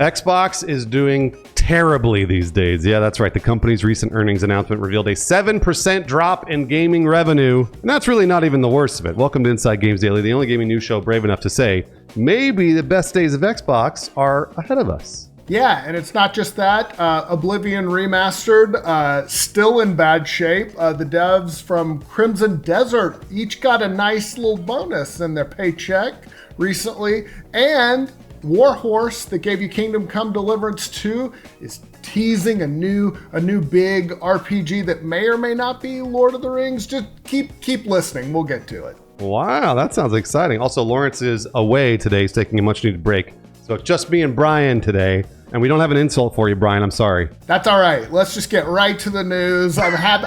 Xbox is doing terribly these days. Yeah, that's right. The company's recent earnings announcement revealed a 7% drop in gaming revenue. And that's really not even the worst of it. Welcome to Inside Games Daily, the only gaming news show brave enough to say maybe the best days of Xbox are ahead of us. Yeah, and it's not just that. Oblivion Remastered, still in bad shape. The devs from Crimson Desert each got a nice little bonus in their paycheck recently. And Warhorse, that gave you Kingdom Come Deliverance 2, is teasing a new big RPG that may or may not be Lord of the Rings. Just keep listening. We'll get to it. Wow, that sounds exciting. Also, Lawrence is away today. He's taking a much-needed break. So it's just me and Brian today. And we don't have an insult for you, Brian. I'm sorry. That's all right. Let's just get right to the news. I'm happy,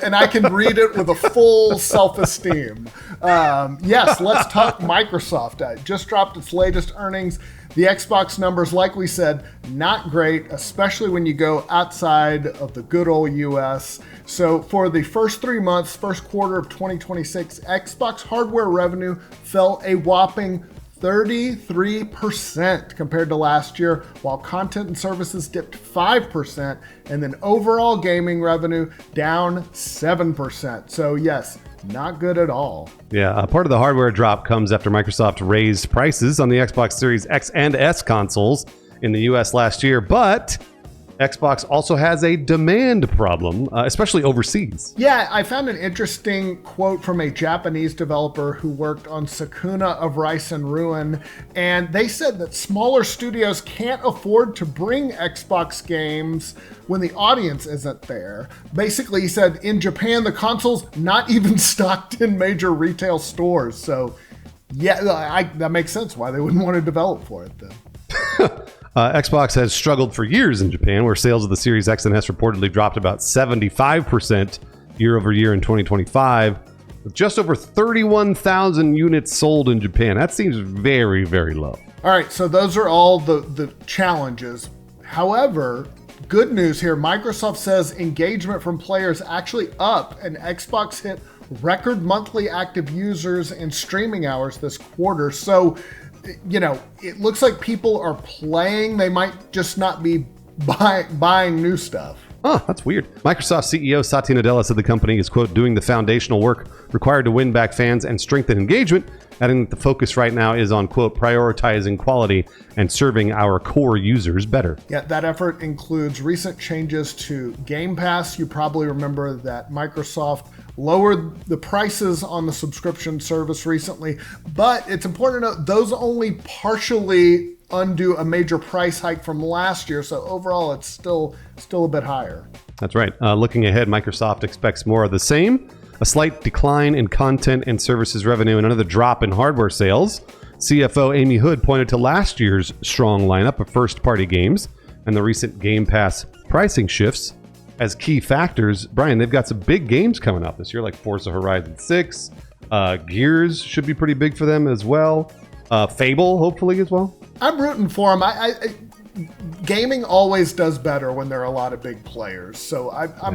and I can read it with a full self-esteem. Yes, let's talk Microsoft. Just dropped its latest earnings. The Xbox numbers, like we said, not great, especially when you go outside of the good old US. So for the first 3 months, first quarter of 2026, Xbox hardware revenue fell a whopping 33% compared to last year, while content and services dipped 5%, and then overall gaming revenue down 7%. So yes, not good at all. Yeah, part of the hardware drop comes after Microsoft raised prices on the Xbox Series X and S consoles in the US last year, but Xbox also has a demand problem, especially overseas. Yeah, I found an interesting quote from a Japanese developer who worked on Sakuna of Rice and Ruin, and they said that smaller studios can't afford to bring Xbox games when the audience isn't there. Basically, he said, in Japan, the console's not even stocked in major retail stores. So, yeah, that makes sense why they wouldn't want to develop for it then. Xbox has struggled for years in Japan, where sales of the Series X and S reportedly dropped about 75% year over year in 2025, with just over 31,000 units sold in Japan. That seems very, very low. All right, so those are all the challenges. However, good news here, Microsoft says engagement from players actually up, and Xbox hit record monthly active users and streaming hours this quarter. So, you know, it looks like people are playing. They might just not be buying new stuff. Oh, that's weird. Microsoft CEO Satya Nadella said the company is, quote, doing the foundational work required to win back fans and strengthen engagement, adding that the focus right now is on, quote, prioritizing quality and serving our core users better. Yeah, that effort includes recent changes to Game Pass. You probably remember that Microsoft lowered the prices on the subscription service recently, but it's important to note those only partially undo a major price hike from last year. So overall, it's still a bit higher. That's right. Looking ahead, Microsoft expects more of the same, a slight decline in content and services revenue, and another drop in hardware sales. CFO Amy Hood pointed to last year's strong lineup of first-party games and the recent Game Pass pricing shifts as key factors. Brian, they've got some big games coming up this year, like Forza Horizon 6. Gears should be pretty big for them as well. Fable, hopefully, as well. I'm rooting for them. Gaming always does better when there are a lot of big players. So I'm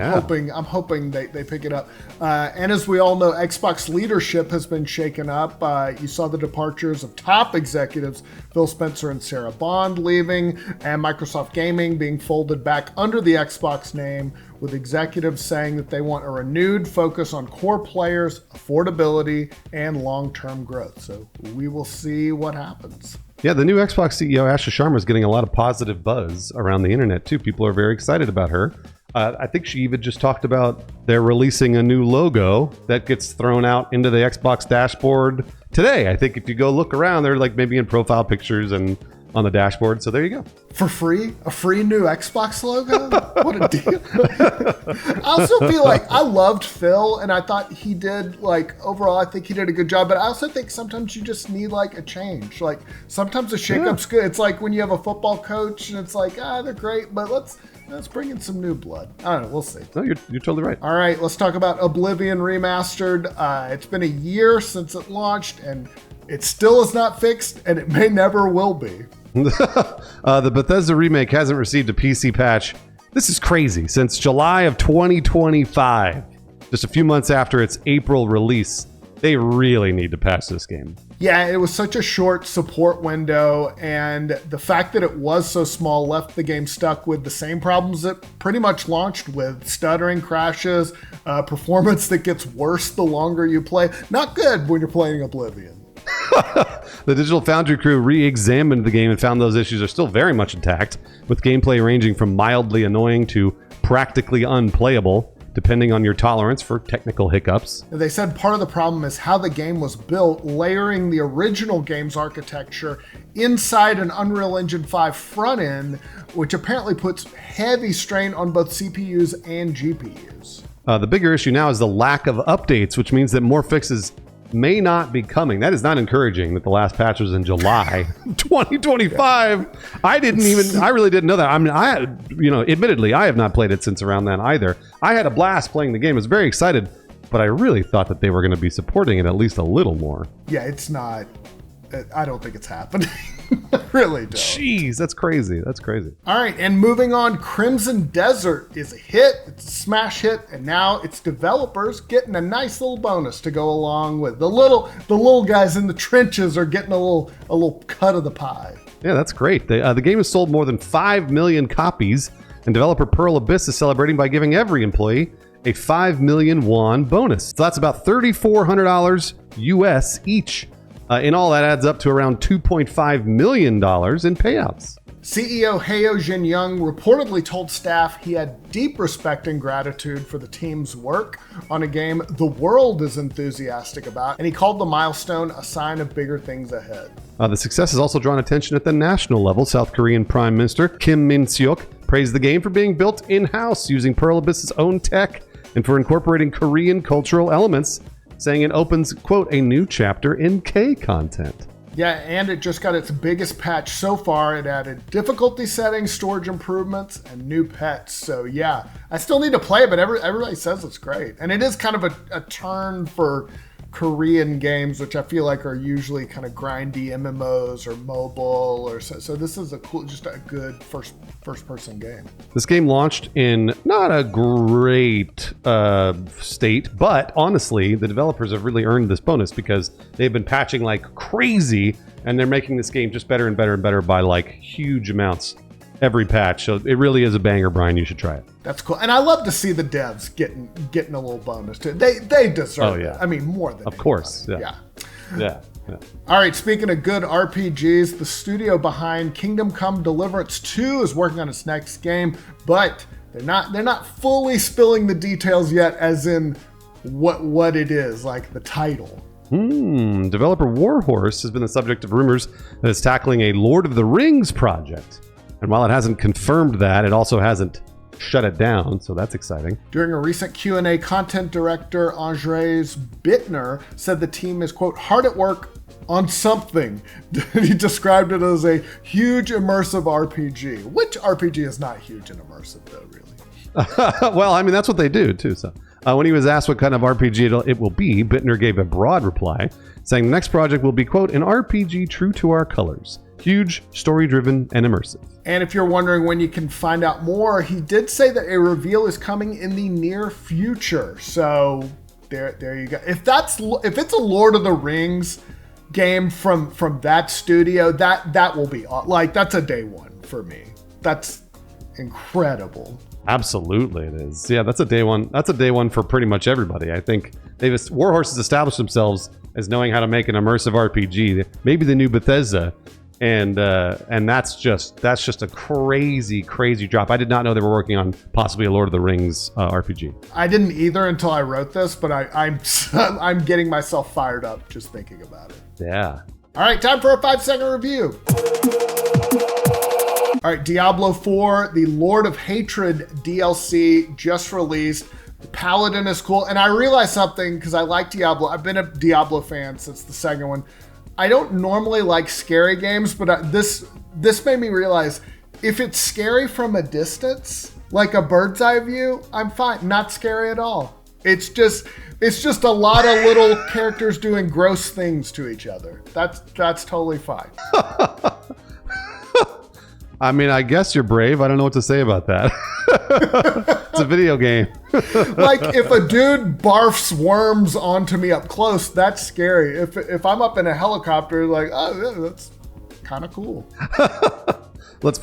hoping they pick it up. And as we all know, Xbox leadership has been shaken up. You saw the departures of top executives, Phil Spencer and Sarah Bond leaving, and Microsoft Gaming being folded back under the Xbox name, with executives saying that they want a renewed focus on core players, affordability, and long-term growth. So we will see what happens. Yeah, the new Xbox CEO, Asha Sharma, is getting a lot of positive buzz around the internet, too. People are very excited about her. I think she even just talked about they're releasing a new logo that gets thrown out into the Xbox dashboard today. I think if you go look around, they're like maybe in profile pictures and on the dashboard. So there you go. For free? A free new Xbox logo? What a deal. I also feel like I loved Phil, and I thought he did, like, overall, I think he did a good job. But I also think sometimes you just need, like, a change. Like, sometimes a shakeup's good. It's like when you have a football coach, and it's like, they're great, but let's bring in some new blood. I don't know. We'll see. No, you're totally right. All right, let's talk about Oblivion Remastered. It's been a year since it launched, and it still is not fixed, and it may never will be. The Bethesda remake hasn't received a PC patch. This is crazy. Since July of 2025, just a few months after its April release, they really need to patch this game. Yeah, it was such a short support window, and the fact that it was so small left the game stuck with the same problems it pretty much launched with. Stuttering, crashes, performance that gets worse the longer you play. Not good when you're playing Oblivion. The Digital Foundry crew re-examined the game and found those issues are still very much intact, with gameplay ranging from mildly annoying to practically unplayable, depending on your tolerance for technical hiccups. They said part of the problem is how the game was built, layering the original game's architecture inside an Unreal Engine 5 front end, which apparently puts heavy strain on both CPUs and GPUs. The bigger issue now is the lack of updates, which means that more fixes may not be coming. That is not encouraging that the last patch was in July 2025. I really didn't know that. I mean, admittedly, I have not played it since around then either. I had a blast playing the game. I was very excited, but I really thought that they were going to be supporting it at least a little more. Yeah, it's not. I don't think it's happening. I really don't. Jeez, that's crazy. That's crazy. All right, and moving on, Crimson Desert is a hit. It's a smash hit, and now its developers getting a nice little bonus to go along with the little guys in the trenches are getting a little cut of the pie. Yeah, that's great. The game has sold more than 5 million copies, and developer Pearl Abyss is celebrating by giving every employee a 5 million won bonus. So that's about $3,400 US each. In all, that adds up to around $2.5 million in payouts. CEO Heo Jin-young reportedly told staff he had deep respect and gratitude for the team's work on a game the world is enthusiastic about, and he called the milestone a sign of bigger things ahead. The success has also drawn attention at the national level. South Korean Prime Minister Kim Min-seok praised the game for being built in-house using Pearl Abyss's own tech and for incorporating Korean cultural elements, saying it opens, quote, a new chapter in K content. Yeah, and it just got its biggest patch so far. It added difficulty settings, storage improvements, and new pets. So yeah, I still need to play it, but everybody says it's great. And it is kind of a turn for Korean games, which I feel like are usually kind of grindy MMOs or mobile or so this is just a good first person game. This game launched in not a great state, but honestly, the developers have really earned this bonus because they've been patching like crazy, and they're making this game just better and better and better by like huge amounts every patch. So it really is a banger, Brian. You should try it. That's cool. And I love to see the devs getting a little bonus too. They deserve it. I mean, more than of course. Yeah. Yeah. All right, speaking of good RPGs, the studio behind Kingdom Come Deliverance 2 is working on its next game, but they're not fully spilling the details yet, as in what it is, like the title. Developer Warhorse has been the subject of rumors that it's tackling a Lord of the Rings project. And while it hasn't confirmed that, it also hasn't shut it down, so that's exciting. During a recent Q&A, content director Andres Bittner said the team is, quote, hard at work on something. He described it as a huge immersive RPG. Which RPG is not huge and immersive, though, really? Well, I mean, that's what they do, too. So when he was asked what kind of RPG it will be, Bittner gave a broad reply, saying the next project will be, quote, an RPG true to our colors. Huge, story-driven, and immersive. And if you're wondering when you can find out more, he did say that a reveal is coming in the near future. So there you go. If it's a Lord of the Rings game from that studio, that will be like, that's a day one for me. That's incredible. Absolutely, it is. Yeah, that's a day one. That's a day one for pretty much everybody. I think Warhorse has established themselves as knowing how to make an immersive RPG. Maybe the new Bethesda. And that's just a crazy drop. I did not know they were working on possibly a Lord of the Rings RPG. I didn't either until I wrote this, but I'm getting myself fired up just thinking about it. Yeah. All right, time for a 5-second review. All right, Diablo 4, the Lord of Hatred DLC just released. The Paladin is cool, and I realized something because I like Diablo. I've been a Diablo fan since the second one. I don't normally like scary games, but this made me realize if it's scary from a distance, like a bird's eye view, I'm fine. Not scary at all. It's just a lot of little characters doing gross things to each other. That's totally fine. I mean, I guess you're brave. I don't know what to say about that. It's a video game. Like, if a dude barfs worms onto me up close, that's scary. If I'm up in a helicopter, like, oh, yeah, that's kind of cool. Let's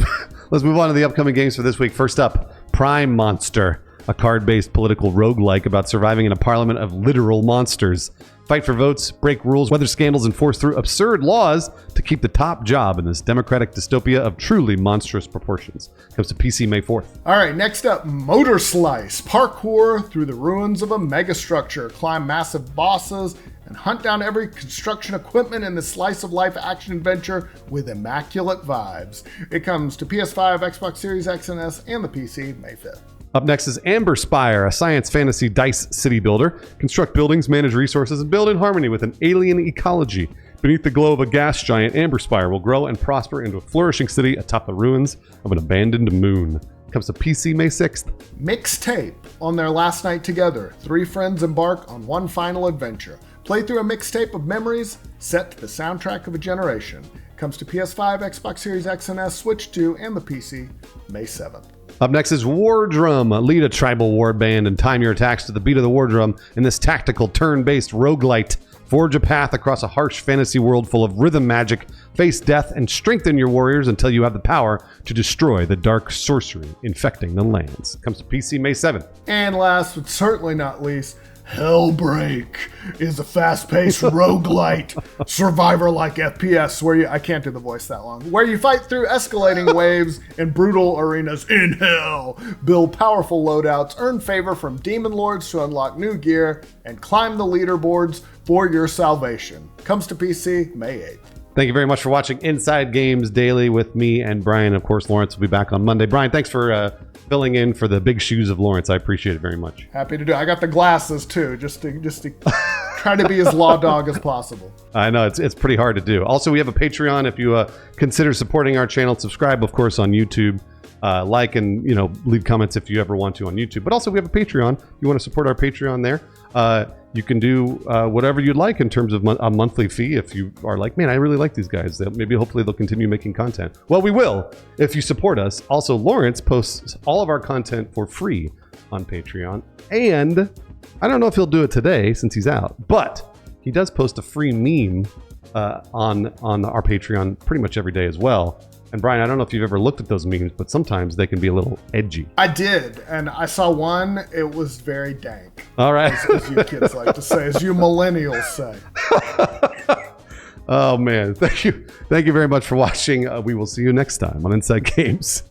move on to the upcoming games for this week. First up, Prime Monster, a card-based political roguelike about surviving in a parliament of literal monsters. Fight for votes, break rules, weather scandals, and force through absurd laws to keep the top job in this democratic dystopia of truly monstrous proportions. Comes to PC May 4th. All right, next up, Motor Slice. Parkour through the ruins of a megastructure. Climb massive bosses and hunt down every construction equipment in this slice-of-life action adventure with immaculate vibes. It comes to PS5, Xbox Series X and S, and the PC May 5th. Up next is Amber Spire, a science fantasy dice city builder. Construct buildings, manage resources, and build in harmony with an alien ecology. Beneath the glow of a gas giant, Amber Spire will grow and prosper into a flourishing city atop the ruins of an abandoned moon. Comes to PC May 6th. Mixtape. On their last night together, three friends embark on one final adventure. Play through a mixtape of memories set to the soundtrack of a generation. Comes to PS5, Xbox Series X and S, Switch 2, and the PC May 7th. Up next is War Drum. Lead a tribal war band and time your attacks to the beat of the war drum in this tactical turn-based roguelite. Forge a path across a harsh fantasy world full of rhythm magic, face death, and strengthen your warriors until you have the power to destroy the dark sorcery infecting the lands. Comes to PC May 7th. And last but certainly not least, Hellbreak is a fast-paced roguelite survivor-like FPS where I can't do the voice that long, where you fight through escalating waves in brutal arenas in hell, build powerful loadouts, earn favor from demon lords to unlock new gear, and climb the leaderboards for your salvation. Comes to PC May 8th. Thank you very much for watching Inside Games Daily with me and Brian. Of course, Lawrence will be back on Monday. Brian, thanks for filling in for the big shoes of Lawrence. I appreciate it very much. Happy to do it. I got the glasses too, just to try to be as law dog as possible. I know it's pretty hard to do. Also, we have a Patreon. If you consider supporting our channel, subscribe, of course, on YouTube. Like and leave comments if you ever want to on YouTube. But also, we have a Patreon. If you want to support our Patreon there, you can do whatever you'd like in terms of a monthly fee. If you are like, man, I really like these guys, hopefully they'll continue making content. Well, we will if you support us. Also, Lawrence posts all of our content for free on Patreon, and I don't know if he'll do it today since he's out, but he does post a free meme on our Patreon pretty much every day as well. And Brian, I don't know if you've ever looked at those memes, but sometimes they can be a little edgy. I did, and I saw one. It was very dank. All right. As you kids like to say, as you millennials say. Oh, man. Thank you. Thank you very much for watching. We will see you next time on Inside Games.